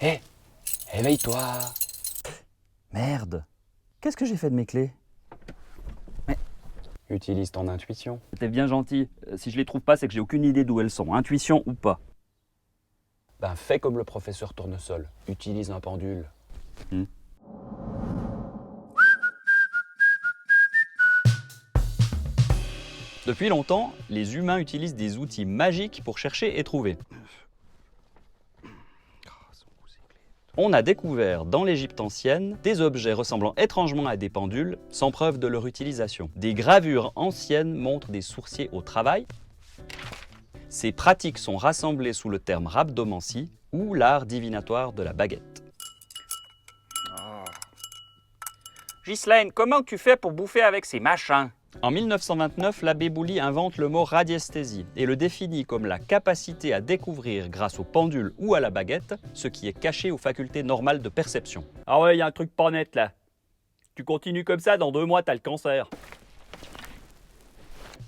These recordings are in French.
Hé, éveille-toi. Merde. Qu'est-ce que j'ai fait de mes clés? Utilise ton intuition. C'était bien gentil. Si je les trouve pas, c'est que j'ai aucune idée d'où elles sont. Intuition ou pas. Ben fais comme le professeur Tournesol. Utilise un pendule. Depuis longtemps, les humains utilisent des outils magiques pour chercher et trouver. On a découvert dans l'Égypte ancienne des objets ressemblant étrangement à des pendules, sans preuve de leur utilisation. Des gravures anciennes montrent des sourciers au travail. Ces pratiques sont rassemblées sous le terme rhabdomancie ou l'art divinatoire de la baguette. Ghislaine, comment tu fais pour bouffer avec ces machins? En 1929, l'abbé Bouly invente le mot radiesthésie et le définit comme la capacité à découvrir grâce au pendule ou à la baguette ce qui est caché aux facultés normales de perception. Ah ouais, y a un truc pas net là. Tu continues comme ça, dans 2 mois, t'as le cancer.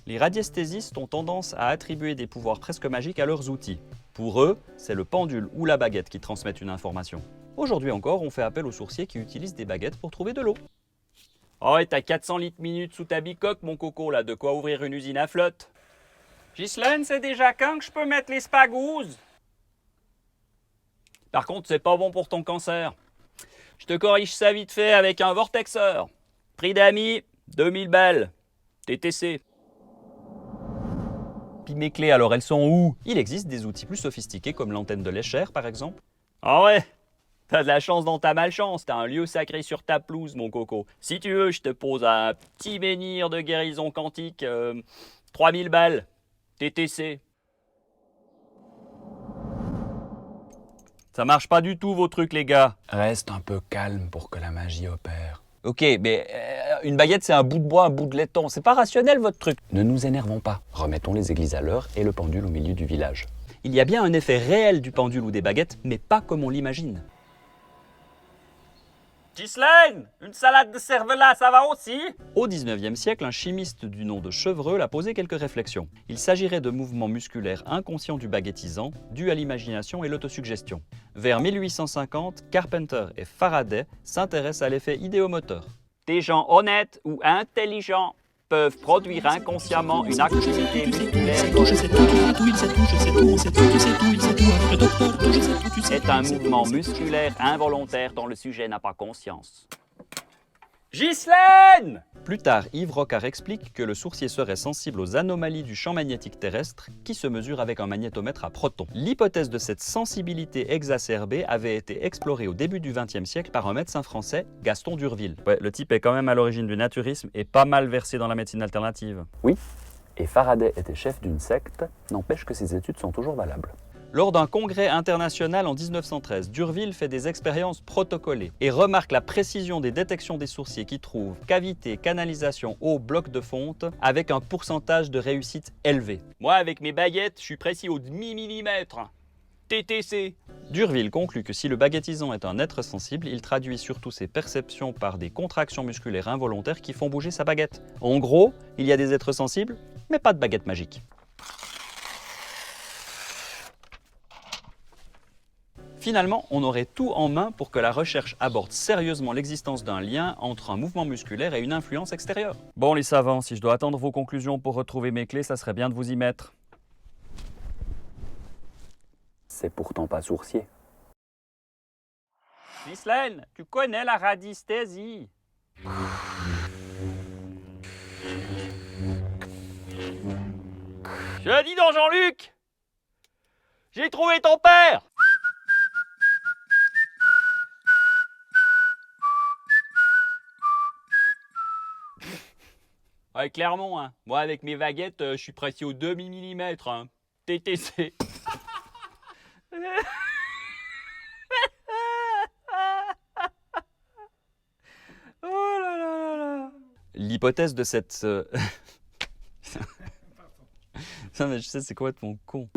Les radiesthésistes ont tendance à attribuer des pouvoirs presque magiques à leurs outils. Pour eux, c'est le pendule ou la baguette qui transmettent une information. Aujourd'hui encore, on fait appel aux sourciers qui utilisent des baguettes pour trouver de l'eau. Ah ouais, t'as 400 litres minutes sous ta bicoque, mon coco, là, de quoi ouvrir une usine à flotte. Ghislaine, c'est déjà quand que je peux mettre les spagouzes? Par contre, c'est pas bon pour ton cancer. Je te corrige ça vite fait avec un vortexeur. Prix d'amis, 2000 balles. TTC. Puis mes clés, alors elles sont où? Il existe des outils plus sophistiqués comme l'antenne de l'échelle par exemple. Ah ouais? T'as de la chance dans ta malchance, t'as un lieu sacré sur ta pelouse, mon coco. Si tu veux, je te pose un petit menhir de guérison quantique, 3000 balles, TTC. Ça marche pas du tout vos trucs les gars. Reste un peu calme pour que la magie opère. Ok, mais une baguette c'est un bout de bois, un bout de laiton, c'est pas rationnel votre truc. Ne nous énervons pas. Remettons les églises à l'heure et le pendule au milieu du village. Il y a bien un effet réel du pendule ou des baguettes, mais pas comme on l'imagine. Ghislaine, une salade de cervelas, ça va aussi? Au XIXe siècle, un chimiste du nom de Chevreul a posé quelques réflexions. Il s'agirait de mouvements musculaires inconscients du baguettisant, dus à l'imagination et l'autosuggestion. Vers 1850, Carpenter et Faraday s'intéressent à l'effet idéomoteur. Des gens honnêtes ou intelligents peuvent produire inconsciemment une activité musculaire. C'est un mouvement musculaire involontaire dont le sujet n'a pas conscience. Ghislaine! Plus tard, Yves Rocard explique que le sourcier serait sensible aux anomalies du champ magnétique terrestre qui se mesure avec un magnétomètre à protons. L'hypothèse de cette sensibilité exacerbée avait été explorée au début du XXe siècle par un médecin français, Gaston Durville. Ouais, le type est quand même à l'origine du naturisme et pas mal versé dans la médecine alternative. Oui, et Faraday était chef d'une secte, n'empêche que ses études sont toujours valables. Lors d'un congrès international en 1913, Durville fait des expériences protocolées et remarque la précision des détections des sourciers qui trouvent cavités, canalisations, eau, blocs de fonte avec un pourcentage de réussite élevé. Moi, avec mes baguettes, je suis précis au demi-millimètre. TTC. Durville conclut que si le baguettisant est un être sensible, il traduit surtout ses perceptions par des contractions musculaires involontaires qui font bouger sa baguette. En gros, il y a des êtres sensibles, mais pas de baguette magique. Finalement, on aurait tout en main pour que la recherche aborde sérieusement l'existence d'un lien entre un mouvement musculaire et une influence extérieure. Bon les savants, si je dois attendre vos conclusions pour retrouver mes clés, ça serait bien de vous y mettre. C'est pourtant pas sourcier. Ghislaine, tu connais la radiesthésie? Je dis donc Jean-Luc! J'ai trouvé ton père! Ouais, clairement, hein. Moi avec mes baguettes, je suis précis au demi-millimètre. Hein. TTC. Oh là là là là. L'hypothèse de cette... Non mais je sais, c'est complètement con.